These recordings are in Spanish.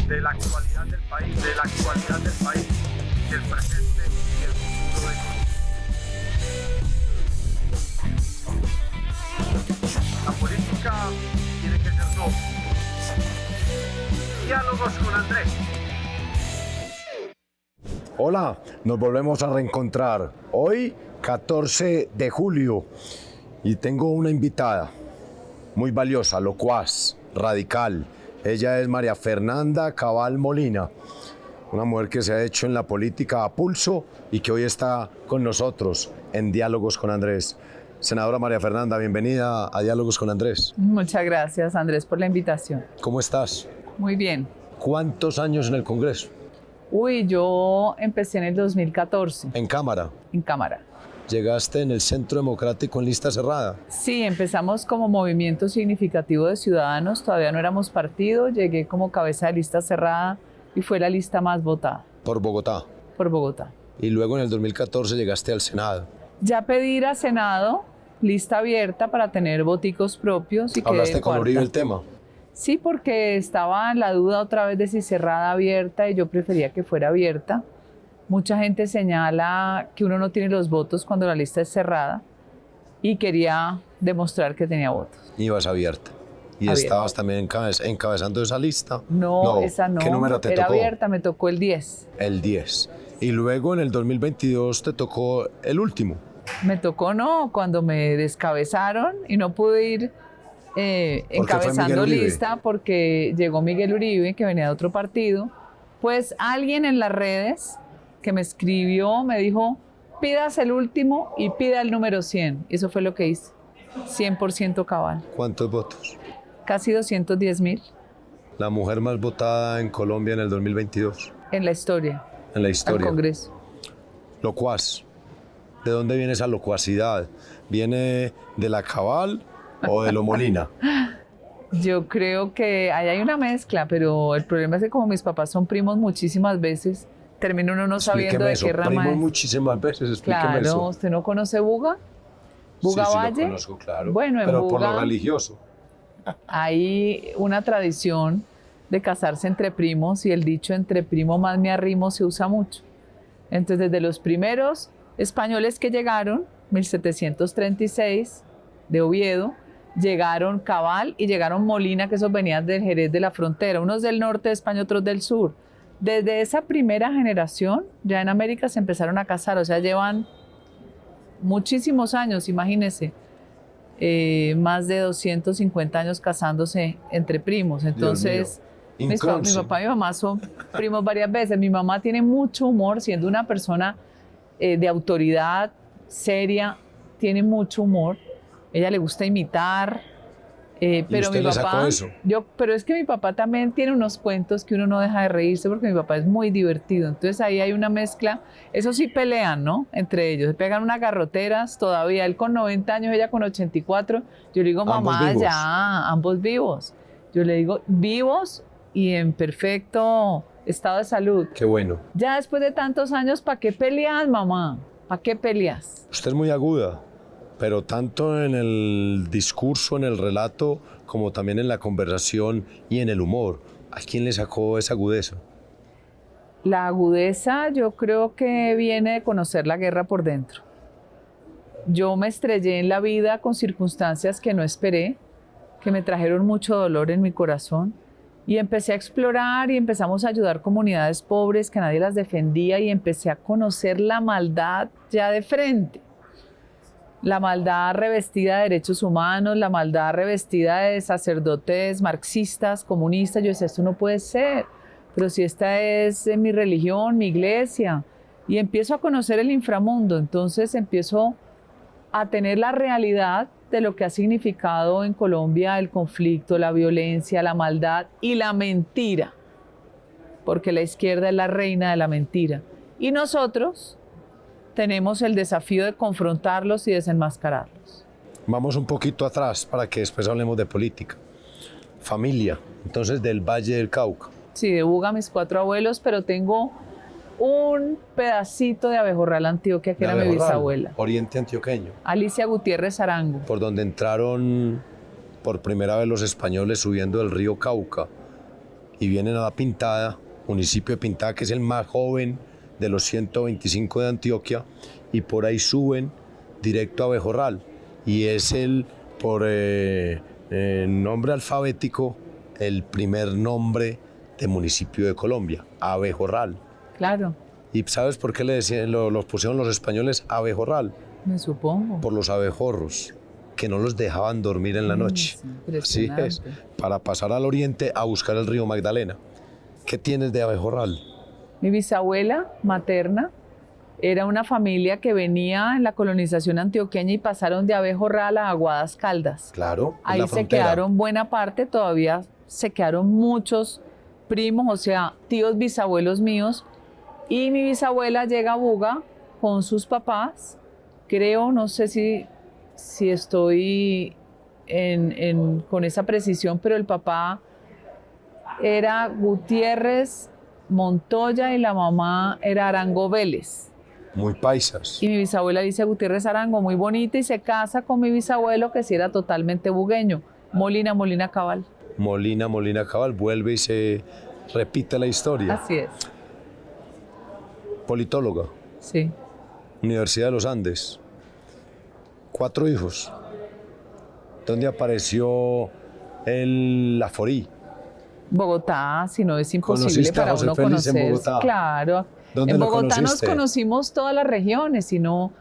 de la actualidad del país, del presente y el futuro de Colombia. La política tiene que ser noble. Diálogos con Andrés. Hola, nos volvemos a reencontrar hoy, 14 de julio, y tengo una invitada muy valiosa, locuaz, radical. Ella es María Fernanda Cabal Molina, una mujer que se ha hecho en la política a pulso y que hoy está con nosotros en Diálogos con Andrés. Senadora María Fernanda, bienvenida a Diálogos con Andrés. Muchas gracias, Andrés, por la invitación. ¿Cómo estás? Muy bien. ¿Cuántos años en el Congreso? Yo empecé en el 2014. ¿En Cámara? En Cámara. ¿Llegaste en el Centro Democrático en lista cerrada? Sí, empezamos como movimiento significativo de ciudadanos, todavía no éramos partido, llegué como cabeza de lista cerrada y fue la lista más votada. ¿Por Bogotá? Por Bogotá. Y luego en el 2014 llegaste al Senado. Ya pedí ir a Senado, lista abierta para tener voticos propios. Y ¿Hablaste quedé con cuarta. Uribe el tema? Sí, porque estaba en la duda otra vez de si cerrada, abierta, y yo prefería que fuera abierta. Mucha gente señala que uno no tiene los votos cuando la lista es cerrada y quería demostrar que tenía votos. Ibas abierta. ¿Y Abierta. estabas también encabezando esa lista? No, esa no. ¿Qué número te Era tocó? abierta, me tocó el 10. El 10. Y luego en el 2022 te tocó el último. Me tocó cuando me descabezaron y no pude ir encabezando Miguel Uribe. lista porque llegó Miguel Uribe, que venía de otro partido. Pues alguien en las redes que me escribió me dijo, pidas el último y pida el número 100. Y eso fue lo que hice. 100% cabal. ¿Cuántos votos? Casi 210,000 La mujer más votada en Colombia en el 2022. en la historia, En la al historia. Congreso. Locuaz. ¿De dónde viene esa locuacidad? ¿Viene de la Cabal o de lo Molina? Yo creo que ahí hay una mezcla, pero el problema es que como mis papás son primos muchísimas veces, termina uno no sabiendo de eso. qué rama Primos es. muchísimas veces, explíqueme Claro, eso. ¿usted no conoce Buga? ¿Buga sí, Valle? lo conozco, claro. Bueno, en pero por lo Buga religioso. hay una tradición de casarse entre primos y el dicho entre primo más me arrimo se usa mucho. Entonces, desde los primeros españoles que llegaron, 1736, de Oviedo, llegaron Cabal y llegaron Molina, que esos venían del Jerez de la frontera, unos del norte de España, otros del sur. Desde esa primera generación, ya en América se empezaron a casar, o sea, llevan muchísimos años, imagínense, más de 250 años casándose entre primos. Entonces, mi papá y mi mamá son primos varias veces. Mi mamá tiene mucho humor, siendo una persona de autoridad, seria, tiene mucho humor. Ella le gusta imitar, pero usted mi le sacó papá, eso? pero es que mi papá también tiene unos cuentos que uno no deja de reírse porque mi papá es muy divertido. Entonces ahí hay una mezcla. Eso sí pelean, ¿no? Entre ellos, se pegan unas garroteras todavía. Él con 90 años, ella con 84. Yo le digo, ¿Ambos mamá, vivos? ya, ambos vivos. Yo le digo, vivos y en perfecto estado de salud. Qué bueno. Ya después de tantos años, ¿para qué peleas, mamá? ¿Para qué peleas? Usted es muy aguda, pero tanto en el discurso, en el relato, como también en la conversación y en el humor. ¿A quién le sacó esa agudeza? La agudeza yo creo que viene de conocer la guerra por dentro. Yo me estrellé en la vida con circunstancias que no esperé, que me trajeron mucho dolor en mi corazón. Y empecé a explorar y empezamos a ayudar comunidades pobres que nadie las defendía y empecé a conocer la maldad ya de frente. La maldad revestida de derechos humanos, la maldad revestida de sacerdotes marxistas, comunistas. Yo decía, esto no puede ser, pero si esta es mi religión, mi iglesia. Y empiezo a conocer el inframundo, entonces empiezo a tener la realidad de lo que ha significado en Colombia el conflicto, la violencia, la maldad y la mentira, porque la izquierda es la reina de la mentira. Y nosotros tenemos el desafío de confrontarlos y desenmascararlos. Vamos un poquito atrás para que después hablemos de política. Familia, entonces del Valle del Cauca. Sí, de Buga, mis 4 abuelos, pero tengo un pedacito de Abejorral, Antioquia, que De era mi Abejorral, bisabuela. Oriente antioqueño, Alicia Gutiérrez Arango. por donde entraron por primera vez los españoles subiendo el río Cauca y vienen a La Pintada, municipio de Pintada, que es el más joven de los 125 de Antioquia, y por ahí suben directo a Abejorral, y es por nombre alfabético, el primer nombre de municipio de Colombia, Abejorral. Claro, ¿Y sabes por qué le decían, los pusieron los españoles Abejorral? me supongo. Por los abejorros, que no los dejaban dormir en la noche. Así es, para pasar al oriente a buscar el río Magdalena. ¿Qué tienes de Abejorral? Mi bisabuela materna era una familia que venía en la colonización antioqueña y pasaron de Abejorral a Aguadas Caldas. Claro, en Ahí la se frontera. quedaron buena parte, todavía se quedaron muchos primos, o sea, tíos bisabuelos míos. Y mi bisabuela llega a Buga con sus papás, creo, no sé si estoy con esa precisión, pero el papá era Gutiérrez Montoya y la mamá era Arango Vélez. Muy paisas. Y mi bisabuela dice Gutiérrez Arango, muy bonita, y se casa con mi bisabuelo, que sí era totalmente bugueño, Molina Cabal. Molina Cabal, vuelve y se repite la historia. Así es, Politóloga, sí. Universidad de los Andes. 4 hijos. ¿Dónde apareció el Aforí? Bogotá, si no es imposible ¿Conociste a para José uno Félix en conocer. Bogotá? Claro. ¿Dónde En lo Bogotá nos conociste? conocimos todas las regiones y no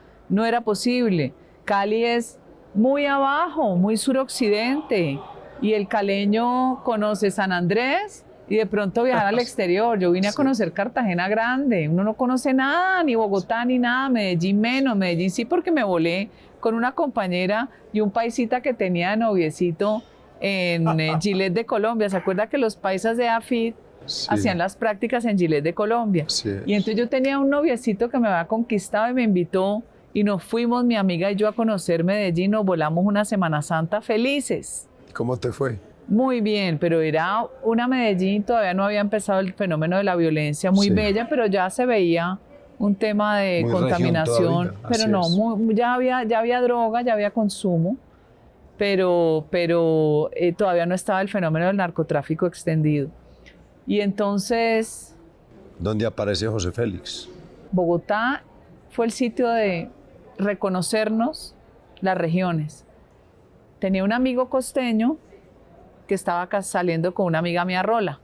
era posible. Cali es muy abajo, muy suroccidente, y el caleño conoce San Andrés y de pronto viajar al exterior. Yo vine a conocer Cartagena Grande, uno no conoce nada, ni Bogotá ni nada, Medellín menos, Medellín sí porque me volé con una compañera y un paisita que tenía de noviecito en Gilet de Colombia. ¿Se acuerda que los paisas de AFID hacían las prácticas en Gilet de Colombia? Sí. Y entonces yo tenía un noviecito que me había conquistado y me invitó y nos fuimos, mi amiga y yo, a conocer Medellín. Nos volamos una Semana Santa felices. ¿Cómo te fue? Muy bien, pero era una Medellín, todavía no había empezado el fenómeno de la violencia, muy Sí. bella, pero ya se veía un tema de Muy región contaminación, todavía, pero así no, es. ya había droga, ya había consumo, pero todavía no estaba el fenómeno del narcotráfico extendido. Y entonces ¿Dónde aparece José Félix? Bogotá fue el sitio de reconocernos las regiones. Tenía un amigo costeño que estaba acá saliendo con una amiga mía, Rola.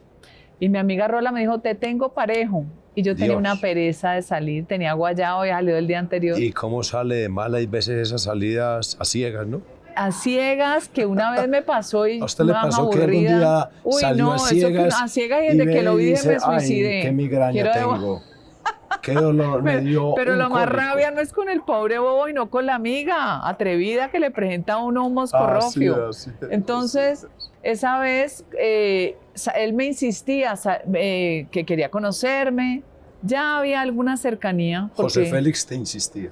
Y mi amiga Rola me dijo, te tengo parejo. Y yo tenía Dios. una pereza de salir, tenía guayao, había salido el día anterior. ¿Y cómo sale de mal? Hay veces esas salidas a ciegas, ¿no? A ciegas, que una vez me pasó y ¿A usted le más pasó que algún aburrida. día Uy, salió no, a eso ciegas? a ciegas y desde que lo vi dice, me suicidé. Ay, qué migraña Quiero tengo. Qué dolor me dio. Pero un lo más cólico. rabia no es con el pobre bobo y no con la amiga atrevida que le presenta a uno un moscorrofio. Así es. Entonces, esa vez él me insistía que quería conocerme. Ya había alguna cercanía. José porque Félix te insistía.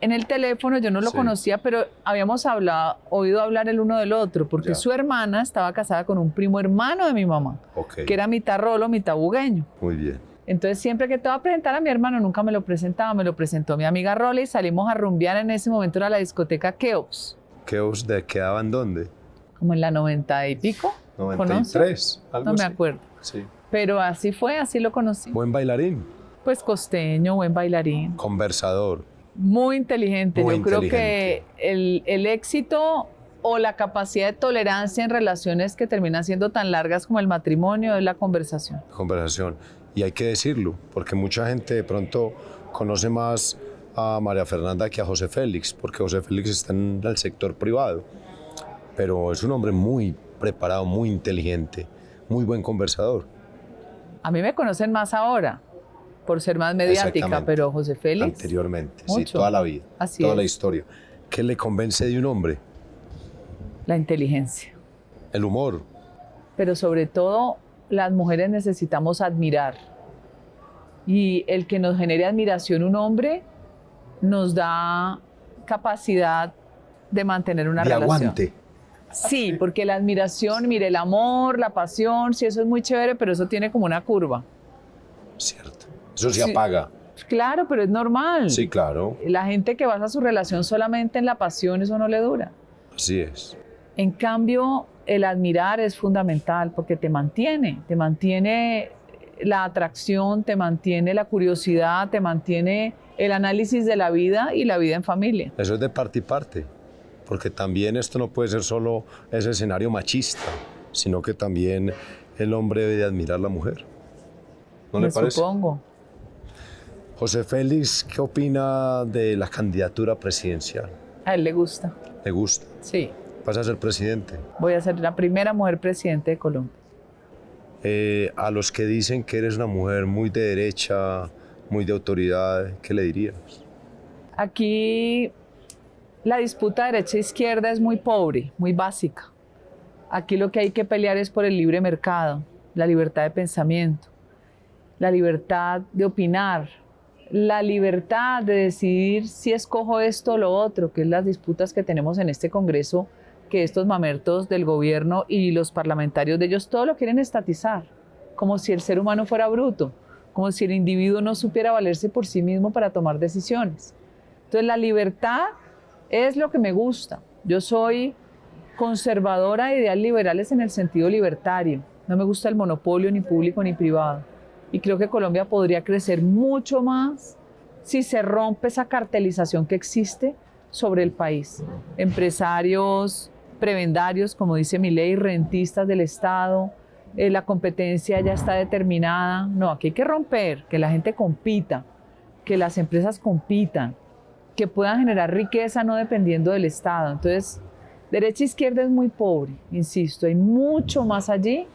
en el teléfono yo no lo Sí. conocía, pero habíamos oído hablar el uno del otro, porque Ya. su hermana estaba casada con un primo hermano de mi mamá, Ok, que era mitad rolo, mitad bugueño. muy bien. Entonces siempre que te iba a presentar a mi hermano, nunca me lo presentaba, me lo presentó mi amiga Rola y salimos a rumbear. En ese momento era la discoteca Keops, ¿Quedaban dónde? como en la 90 y pico. 93, algo No me así. acuerdo. Sí. Pero así fue, así lo conocí. Buen bailarín, Pues costeño, buen bailarín, conversador. muy inteligente. Muy Yo creo inteligente. que el éxito o la capacidad de tolerancia en relaciones que terminan siendo tan largas como el matrimonio es la conversación. Conversación. Y hay que decirlo, porque mucha gente de pronto conoce más a María Fernanda que a José Félix, porque José Félix está en el sector privado. Pero es un hombre muy preparado, muy inteligente, muy buen conversador. A mí me conocen más ahora por ser más mediática, Exactamente. pero José Félix, Anteriormente, sí, mucho. toda la vida, Así toda la es. historia. ¿Qué le convence de un hombre? la inteligencia. El humor. Pero sobre todo, las mujeres necesitamos admirar. Y el que nos genere admiración un hombre nos da capacidad de mantener una de relación. aguante. Sí, porque la admiración, mire, el amor, la pasión, sí, eso es muy chévere, pero eso tiene como una curva. Cierto. Eso se Sí. apaga. Claro, pero es normal. Sí, claro. La gente que basa su relación solamente en la pasión, eso no le dura. Así es. En cambio, el admirar es fundamental porque te mantiene la atracción, te mantiene la curiosidad, te mantiene el análisis de la vida y la vida en familia. Eso es de parte y parte, porque también esto no puede ser solo ese escenario machista, sino que también el hombre debe de admirar a la mujer. ¿No le parece? Supongo. José Félix, ¿qué opina de la candidatura presidencial? A él le gusta. ¿Le gusta? Sí. ¿Vas a ser presidente? Voy a ser la primera mujer presidente de Colombia. A los que dicen que eres una mujer muy de derecha, muy de autoridad, ¿qué le dirías? Aquí la disputa derecha-izquierda es muy pobre, muy básica. Aquí lo que hay que pelear es por el libre mercado, la libertad de pensamiento, la libertad de opinar, la libertad de decidir si escojo esto o lo otro, que es las disputas que tenemos en este Congreso, que estos mamertos del gobierno y los parlamentarios de ellos todo lo quieren estatizar, como si el ser humano fuera bruto, como si el individuo no supiera valerse por sí mismo para tomar decisiones. Entonces la libertad es lo que me gusta. Yo soy conservadora de ideas liberales en el sentido libertario. No me gusta el monopolio ni público ni privado. Y creo que Colombia podría crecer mucho más si se rompe esa cartelización que existe sobre el país. Empresarios, prebendarios, como dice mi ley, rentistas del Estado, la competencia ya está determinada. No, aquí hay que romper, que la gente compita, que las empresas compitan, que puedan generar riqueza no dependiendo del Estado. Entonces, derecha-izquierda es muy pobre, insisto, hay mucho más allí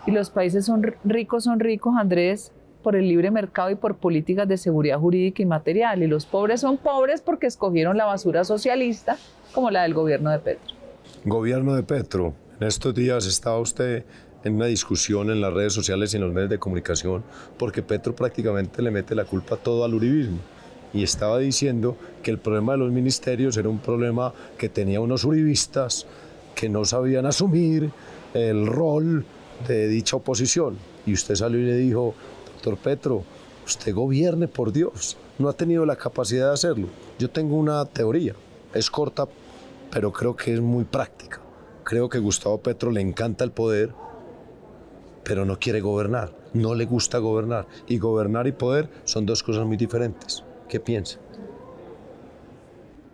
y los países son ricos, Andrés, por el libre mercado y por políticas de seguridad jurídica y material. Y los pobres son pobres porque escogieron la basura socialista como la del gobierno de Petro. Gobierno de Petro, en estos días estaba usted en una discusión en las redes sociales y en los medios de comunicación porque Petro prácticamente le mete la culpa todo al uribismo y estaba diciendo que el problema de los ministerios era un problema que tenía unos uribistas que no sabían asumir el rol de dicha oposición. Y usted salió y le dijo: doctor Petro, usted gobierne por Dios, no ha tenido la capacidad de hacerlo. Yo tengo una teoría, es corta, pero creo que es muy práctica. Creo que a Gustavo Petro le encanta el poder, pero no quiere gobernar, no le gusta gobernar. Y gobernar y poder son dos cosas muy diferentes. ¿Qué piensa?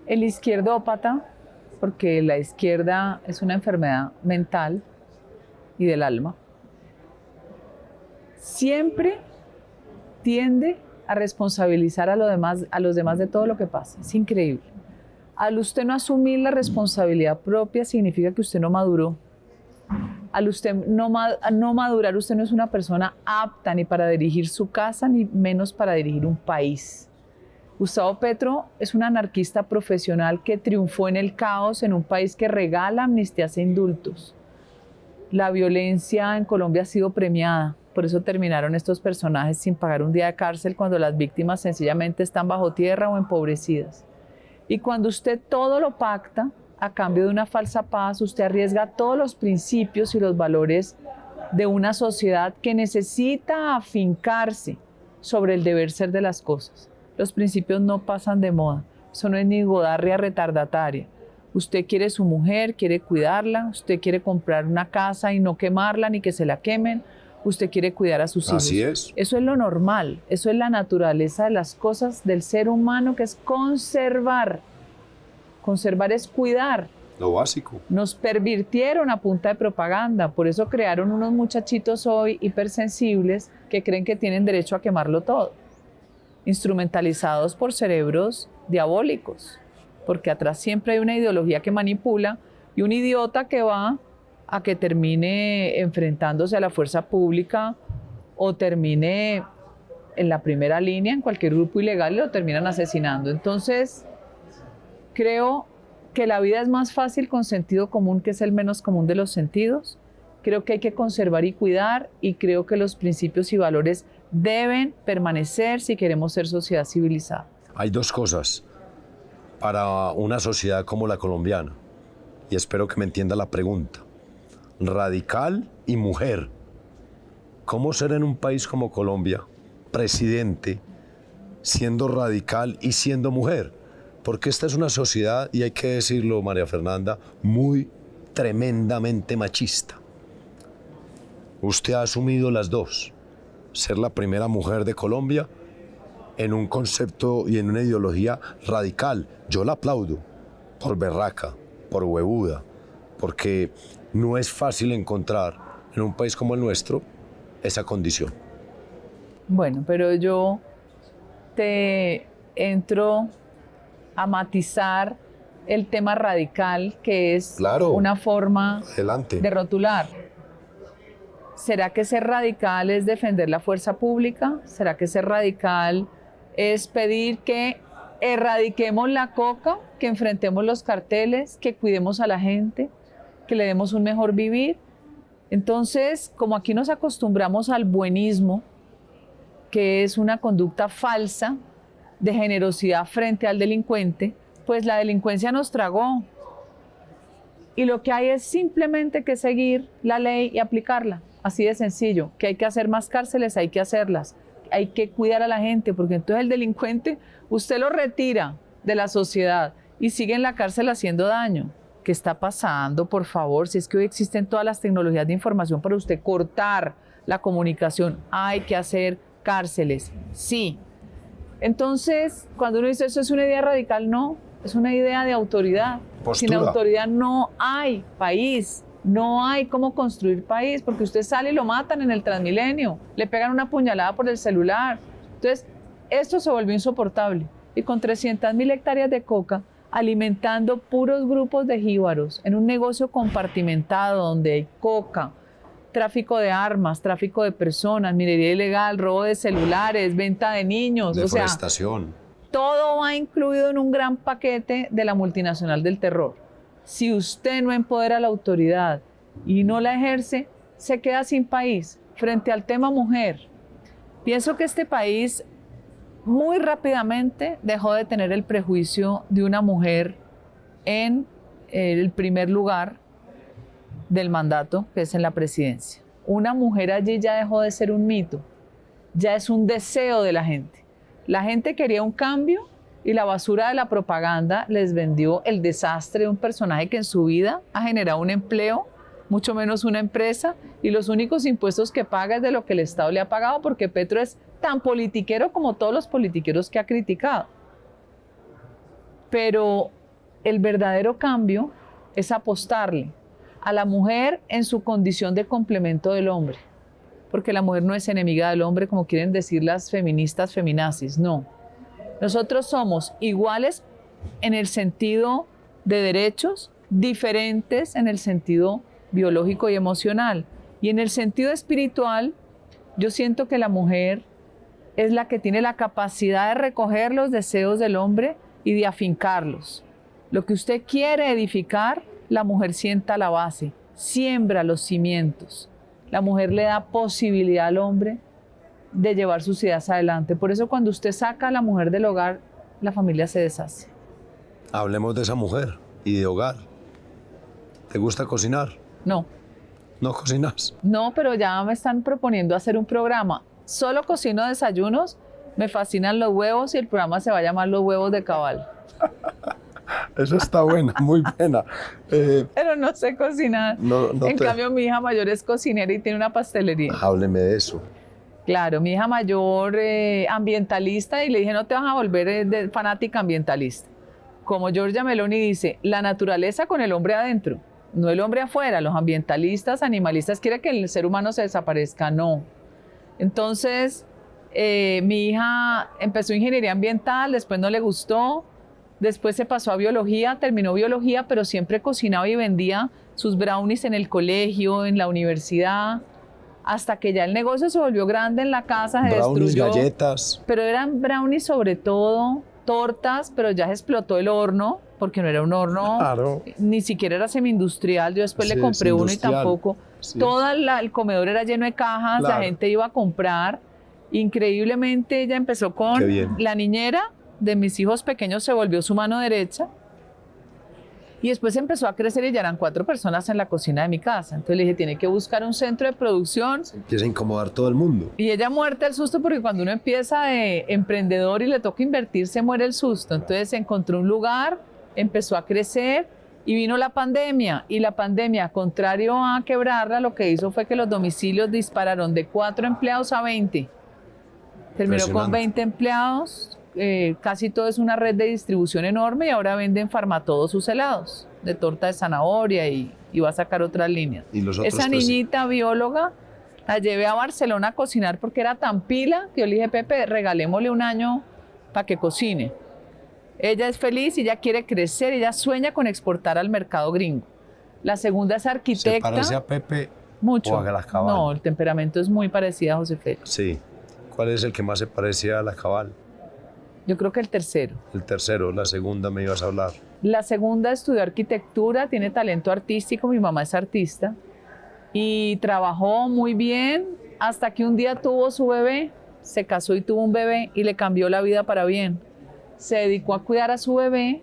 El izquierdópata, porque la izquierda es una enfermedad mental y del alma, siempre tiende a responsabilizar a los demás de todo lo que pasa. Es increíble. Al usted no asumir la responsabilidad propia significa que usted no maduró. Al usted no madurar, usted no es una persona apta ni para dirigir su casa, ni menos para dirigir un país. Gustavo Petro es un anarquista profesional que triunfó en el caos en un país que regala amnistías e indultos. La violencia en Colombia ha sido premiada, por eso terminaron estos personajes sin pagar un día de cárcel cuando las víctimas sencillamente están bajo tierra o empobrecidas. Y cuando usted todo lo pacta a cambio de una falsa paz, usted arriesga todos los principios y los valores de una sociedad que necesita afincarse sobre el deber ser de las cosas. Los principios no pasan de moda, eso no es ni godarria retardataria. Usted quiere su mujer, quiere cuidarla, usted quiere comprar una casa y no quemarla ni que se la quemen, usted quiere cuidar a sus hijos. Así es. Eso es lo normal, eso es la naturaleza de las cosas del ser humano, que es conservar. Conservar es cuidar. Lo básico. Nos pervirtieron a punta de propaganda, por eso crearon unos muchachitos hoy hipersensibles que creen que tienen derecho a quemarlo todo, instrumentalizados por cerebros diabólicos, porque atrás siempre hay una ideología que manipula y un idiota que va a que termine enfrentándose a la fuerza pública o termine en la primera línea en cualquier grupo ilegal y lo terminan asesinando. Entonces, creo que la vida es más fácil con sentido común, que es el menos común de los sentidos. Creo que hay que conservar y cuidar, y creo que los principios y valores deben permanecer si queremos ser sociedad civilizada. Hay dos cosas para una sociedad como la colombiana, y espero que me entienda la pregunta: radical y mujer. ¿Cómo ser en un país como Colombia presidente siendo radical y siendo mujer? Porque esta es una sociedad, y hay que decirlo, María Fernanda, muy tremendamente machista. Usted ha asumido las dos. Ser la primera mujer de Colombia en un concepto y en una ideología radical. Yo la aplaudo por berraca, por huevuda, porque no es fácil encontrar en un país como el nuestro esa condición. Bueno, pero yo te entro a matizar el tema radical, que es Claro. una forma Adelante. de rotular. ¿Será que ser radical es defender la fuerza pública? ¿Será que ser radical es pedir que erradiquemos la coca, que enfrentemos los carteles, que cuidemos a la gente, que le demos un mejor vivir? Entonces, como aquí nos acostumbramos al buenismo, que es una conducta falsa de generosidad frente al delincuente, pues la delincuencia nos tragó. Y lo que hay es simplemente que seguir la ley y aplicarla. Así de sencillo. Que hay que hacer más cárceles, hay que hacerlas. Hay que cuidar a la gente, porque entonces el delincuente, usted lo retira de la sociedad y sigue en la cárcel haciendo daño. ¿Qué está pasando, por favor? Si es que hoy existen todas las tecnologías de información para usted cortar la comunicación, hay que hacer cárceles. Sí. Entonces, cuando uno dice eso es una idea radical, no, es una idea de autoridad. Postura. Sin autoridad no hay país, no hay cómo construir país, porque usted sale y lo matan en el Transmilenio, le pegan una puñalada por el celular. Entonces, esto se volvió insoportable. Y con 300.000 hectáreas de coca, alimentando puros grupos de jíbaros, en un negocio compartimentado donde hay coca, tráfico de armas, tráfico de personas, minería ilegal, robo de celulares, venta de niños, o sea, Deforestación. todo va incluido en un gran paquete de la multinacional del terror. Si usted no empodera a la autoridad y no la ejerce, se queda sin país. Frente al tema mujer, pienso que este país muy rápidamente dejó de tener el prejuicio de una mujer en el primer lugar del mandato, que es en la presidencia. Una mujer allí ya dejó de ser un mito, ya es un deseo de la gente. La gente quería un cambio y la basura de la propaganda les vendió el desastre de un personaje que en su vida ha generado un empleo, mucho menos una empresa, y los únicos impuestos que paga es de lo que el Estado le ha pagado, porque Petro es tan politiquero como todos los politiqueros que ha criticado. Pero el verdadero cambio es apostarle a la mujer en su condición de complemento del hombre, porque la mujer no es enemiga del hombre, como quieren decir las feministas feminazis, no. Nosotros somos iguales en el sentido de derechos, diferentes en el sentido biológico y emocional. Y en el sentido espiritual, yo siento que la mujer es la que tiene la capacidad de recoger los deseos del hombre y de afincarlos. Lo que usted quiere edificar, la mujer sienta la base, siembra los cimientos. La mujer le da posibilidad al hombre de llevar sus ideas adelante. Por eso cuando usted saca a la mujer del hogar, la familia se deshace. Hablemos de esa mujer y de hogar. ¿Te gusta cocinar? No, ¿No cocinas? no, pero ya me están proponiendo hacer un programa. Solo cocino desayunos, me fascinan los huevos y el programa se va a llamar Los Huevos de Cabal. Eso está buena, muy buena. Pero no sé cocinar. En cambio, mi hija mayor es cocinera y tiene una pastelería. Hábleme de eso. Claro, mi hija mayor ambientalista, y le dije, no te vas a volver fanática ambientalista. Como Giorgia Meloni dice, la naturaleza con el hombre adentro, no el hombre afuera. Los ambientalistas, animalistas quieren que el ser humano se desaparezca, no. Entonces, mi hija empezó ingeniería ambiental, después no le gustó, después se pasó a biología, terminó biología, pero siempre cocinaba y vendía sus brownies en el colegio, en la universidad, hasta que ya el negocio se volvió grande en la casa, se Brownies, destruyó. galletas. Pero eran brownies sobre todo, tortas, pero ya se explotó el horno, porque no era un horno, Claro. ni siquiera era semi-industrial. Yo después Sí, le compré es uno y industrial. tampoco. Sí. Todo el comedor era lleno de cajas, Claro. la gente iba a comprar. Increíblemente ella empezó con Qué bien. la niñera de mis hijos pequeños, se volvió su mano derecha. Y después empezó a crecer y ya eran 4 personas en la cocina de mi casa. Entonces le dije, tiene que buscar un centro de producción. Empieza a incomodar todo el mundo. Y ella muerta el susto, porque cuando uno empieza de emprendedor y le toca invertir, se muere el susto. Entonces encontró un lugar, empezó a crecer Y vino la pandemia, y la pandemia, contrario a quebrarla, lo que hizo fue que los domicilios dispararon de 4 empleados a 20. Terminó con 20 empleados, casi todo es una red de distribución enorme y ahora venden Farmatodo sus helados de torta de zanahoria y va a sacar otras líneas. ¿Y los otros Esa niñita bióloga la llevé a Barcelona a cocinar porque era tan pila que yo le dije, Pepe, regalémosle un año para que cocine. Ella es feliz y ella quiere crecer, ella sueña con exportar al mercado gringo. La segunda es arquitecta. ¿Se parece a Pepe mucho. o a la Cabal? No, el temperamento es muy parecido a José Félix. Sí. ¿Cuál es el que más se parece a la Cabal? Yo creo que el tercero. El tercero, la segunda me ibas a hablar. La segunda estudió arquitectura, tiene talento artístico, mi mamá es artista y trabajó muy bien hasta que un día tuvo su bebé, se casó y tuvo un bebé y le cambió la vida para bien. Se dedicó a cuidar a su bebé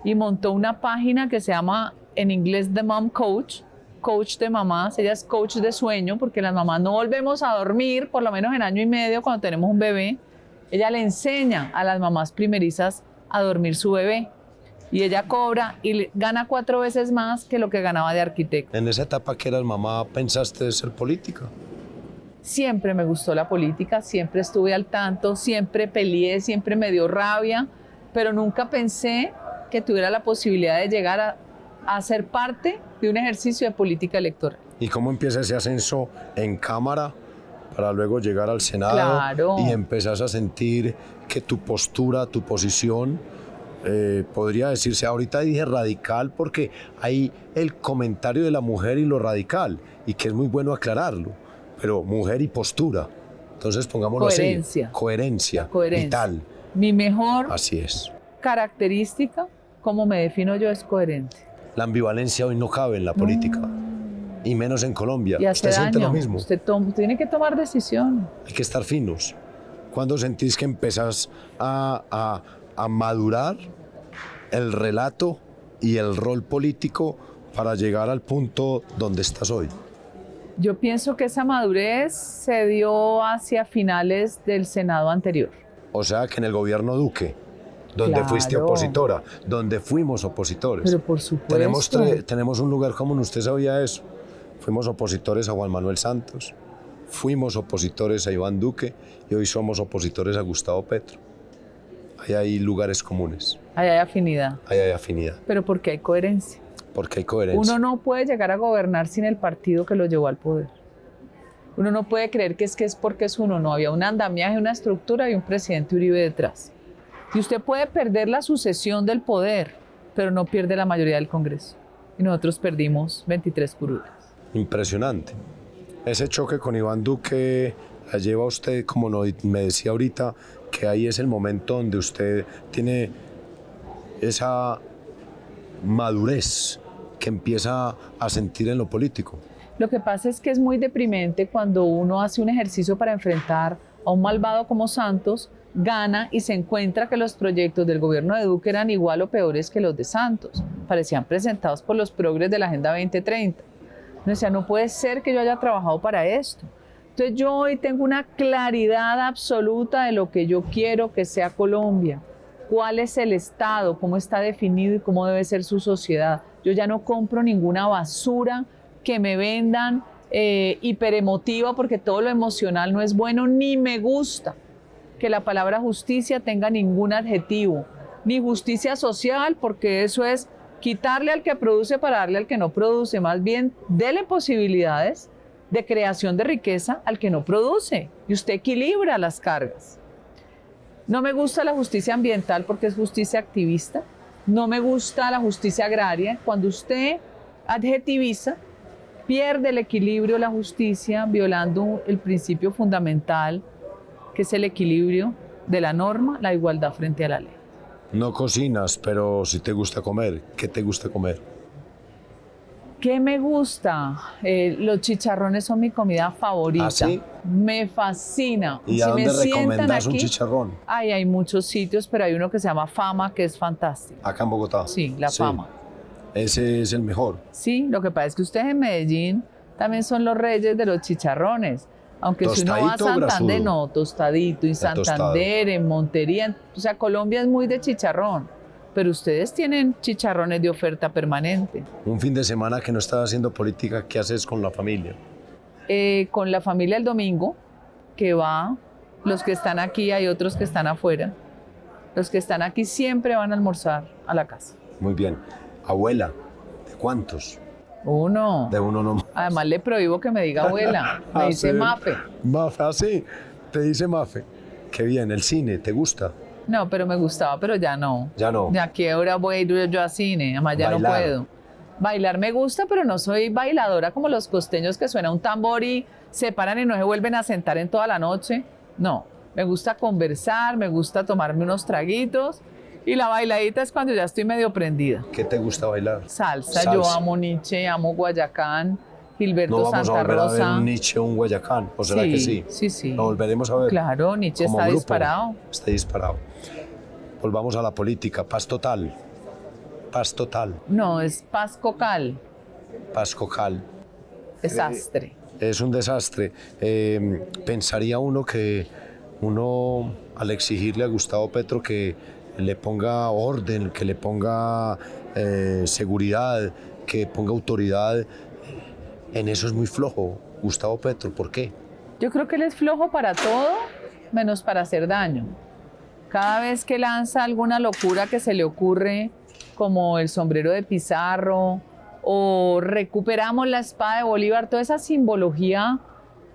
y montó una página que se llama en inglés The Mom Coach, coach de mamás. Ella es coach de sueño porque las mamás no volvemos a dormir por lo menos en año y medio cuando tenemos un bebé. Ella le enseña a las mamás primerizas a dormir su bebé y ella cobra y gana 4 veces más que lo que ganaba de arquitecto. En esa etapa que eras mamá, ¿pensaste ser política? Siempre me gustó la política, siempre estuve al tanto, siempre peleé, siempre me dio rabia, pero nunca pensé que tuviera la posibilidad de llegar a ser parte de un ejercicio de política electoral. ¿Y cómo empieza ese ascenso en Cámara para luego llegar al Senado? Claro. Y empezás a sentir que tu postura, tu posición, podría decirse, ahorita dije radical porque hay el comentario de la mujer y lo radical, y que es muy bueno aclararlo, pero mujer y postura. Entonces pongámoslo Coherencia. así. Coherencia. Coherencia. Vital. Mi mejor Así es. característica, como me defino yo, es coherente. La ambivalencia hoy no cabe en la política, y menos en Colombia. Y hace ¿Usted siente daño. lo mismo? Usted tiene que tomar decisiones. Hay que estar finos. ¿Cuándo sentís que empezás a madurar el relato y el rol político para llegar al punto donde estás hoy? Yo pienso que esa madurez se dio hacia finales del Senado anterior. O sea, que en el gobierno Duque, donde Claro. fuiste opositora, donde fuimos opositores. Pero por supuesto. Tenemos un lugar común, ¿usted sabía eso? Fuimos opositores a Juan Manuel Santos, fuimos opositores a Iván Duque y hoy somos opositores a Gustavo Petro. Ahí hay lugares comunes, Ahí hay afinidad. ahí hay afinidad, Pero porque hay coherencia. porque hay coherencia. Uno no puede llegar a gobernar sin el partido que lo llevó al poder. Uno no puede creer que es porque es uno. No, había un andamiaje, una estructura y un presidente Uribe detrás. Y usted puede perder la sucesión del poder, pero no pierde la mayoría del Congreso. Y nosotros perdimos 23 curules. Impresionante. Ese choque con Iván Duque la lleva a usted, como me decía ahorita, que ahí es el momento donde usted tiene esa madurez que empieza a sentir en lo político. Lo que pasa es que es muy deprimente cuando uno hace un ejercicio para enfrentar a un malvado como Santos, gana y se encuentra que los proyectos del gobierno de Duque eran igual o peores que los de Santos. Parecían presentados por los progres de la Agenda 2030. Uno decía, no puede ser que yo haya trabajado para esto. Entonces yo hoy tengo una claridad absoluta de lo que yo quiero que sea Colombia. Cuál es el Estado, cómo está definido y cómo debe ser su sociedad. Yo ya no compro ninguna basura que me vendan hiperemotiva porque todo lo emocional no es bueno ni me gusta que la palabra justicia tenga ningún adjetivo, ni justicia social porque eso es quitarle al que produce para darle al que no produce, más bien dele posibilidades de creación de riqueza al que no produce y usted equilibra las cargas. No me gusta la justicia ambiental porque es justicia activista, no me gusta la justicia agraria. Cuando usted adjetiviza, pierde el equilibrio la justicia, violando el principio fundamental, que es el equilibrio de la norma, la igualdad frente a la ley. No cocinas, pero si te gusta comer, ¿qué te gusta comer? ¿Qué me gusta? Los chicharrones son mi comida favorita. ¿Ah, sí? Me fascina. ¿Y a dónde recomendás un chicharrón? Ay, hay muchos sitios, pero hay uno que se llama Fama, que es fantástico. Acá en Bogotá. Sí, la Fama. Ese es el mejor. Sí, lo que pasa es que ustedes en Medellín también son los reyes de los chicharrones. Aunque si uno va a ¿Tostadito o Santander, grasudo? no, tostadito. Y Ya Santander, en Montería. O sea, Colombia es muy de chicharrón. pero ustedes tienen chicharrones de oferta permanente. Un fin de semana que no estás haciendo política, ¿qué haces con la familia? Con la familia el domingo, que va, los que están aquí, hay otros que están afuera. Los que están aquí siempre van a almorzar a la casa. Muy bien. Abuela, ¿de cuántos? Uno. De uno nomás. Además le prohíbo que me diga abuela, me dice sí. Mafe. Mafe, así, te dice Mafe. Qué bien, el cine, ¿te gusta? No, pero me gustaba, pero ya no. Ya no. ¿De a qué hora voy a ir yo a cine? Además ya Bailar. no puedo. Bailar me gusta, pero no soy bailadora como los costeños que suena un tambor y se paran y no se vuelven a sentar en toda la noche. No, me gusta conversar, me gusta tomarme unos traguitos y la bailadita es cuando ya estoy medio prendida. ¿Qué te gusta bailar? Salsa. Yo amo Nietzsche, amo Guayacán, Gilberto No vamos Santa a volver a ver Rosa. un Nietzsche o un Guayacán, ¿o será que sí? Sí. ¿Lo volveremos a ver? Claro, Nietzsche Como está grupo. disparado. Está disparado. Volvamos a la política. Paz total. Paz total. No, es paz cocal, Paz cocal. desastre. Es un desastre. Pensaría uno que uno, al exigirle a Gustavo Petro que le ponga orden, que le ponga seguridad, que ponga autoridad, en eso es muy flojo Gustavo Petro. ¿Por qué? Yo creo que él es flojo para todo, menos para hacer daño. Cada vez que lanza alguna locura que se le ocurre, como el sombrero de Pizarro, o recuperamos la espada de Bolívar, toda esa simbología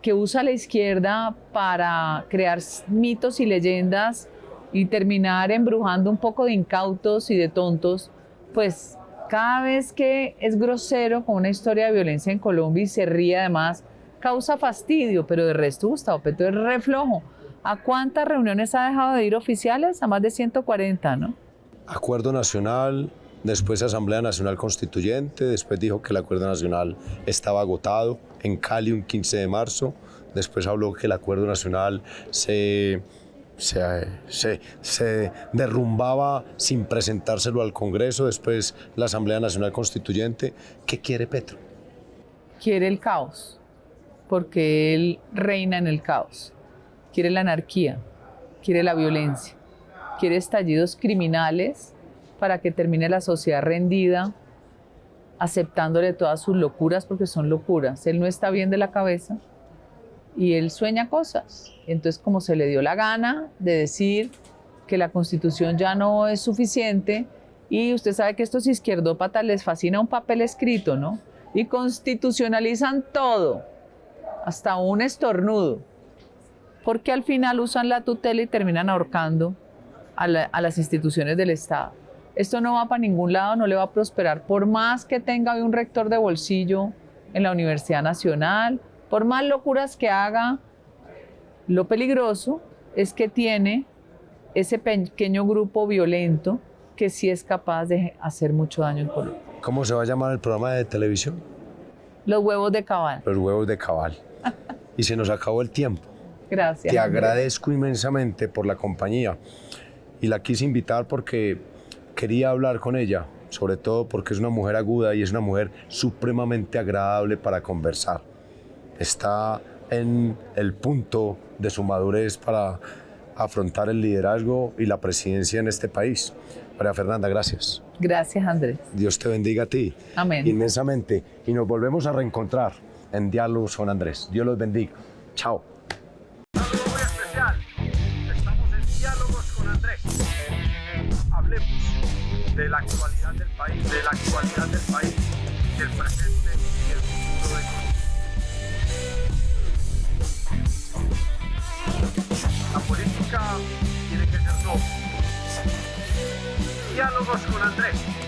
que usa la izquierda para crear mitos y leyendas y terminar embrujando un poco de incautos y de tontos, pues cada vez que es grosero con una historia de violencia en Colombia y se ríe además, causa fastidio, pero de resto Gustavo Petro es re flojo. ¿A cuántas reuniones ha dejado de ir oficiales? A más de 140, ¿no? Acuerdo nacional, después Asamblea Nacional Constituyente, después dijo que el acuerdo nacional estaba agotado en Cali un 15 de marzo, después habló que el acuerdo nacional se derrumbaba sin presentárselo al Congreso, después la Asamblea Nacional Constituyente. ¿Qué quiere Petro? Quiere el caos, porque él reina en el caos. Quiere la anarquía, quiere la violencia, quiere estallidos criminales para que termine la sociedad rendida, aceptándole todas sus locuras, porque son locuras. Él no está bien de la cabeza y él sueña cosas. Entonces, como se le dio la gana de decir que la Constitución ya no es suficiente, y usted sabe que estos izquierdópatas les fascina un papel escrito, ¿no? Y constitucionalizan todo, hasta un estornudo, porque al final usan la tutela y terminan ahorcando a las instituciones del Estado. Esto no va para ningún lado, no le va a prosperar, por más que tenga hoy un rector de bolsillo en la Universidad Nacional, por más locuras que haga. Lo peligroso es que tiene ese pequeño grupo violento que sí es capaz de hacer mucho daño en Colombia. ¿Cómo se va a llamar el programa de televisión? Los huevos de cabal. Los huevos de cabal. Y se nos acabó el tiempo. Gracias. Te Andrés. agradezco inmensamente por la compañía y la quise invitar porque quería hablar con ella, sobre todo porque es una mujer aguda y es una mujer supremamente agradable para conversar. Está en el punto de su madurez para afrontar el liderazgo y la presidencia en este país. María Fernanda, gracias. Gracias, Andrés. Dios te bendiga a ti. Amén. Inmensamente. Y nos volvemos a reencontrar en Diálogos con Andrés. Dios los bendiga. Chao. Saludo muy especial. Estamos en Diálogos con Andrés. Hablemos de la actualidad del país, del presente y el futuro de Colombia. La política tiene que ser noble. Diálogos con Andrés.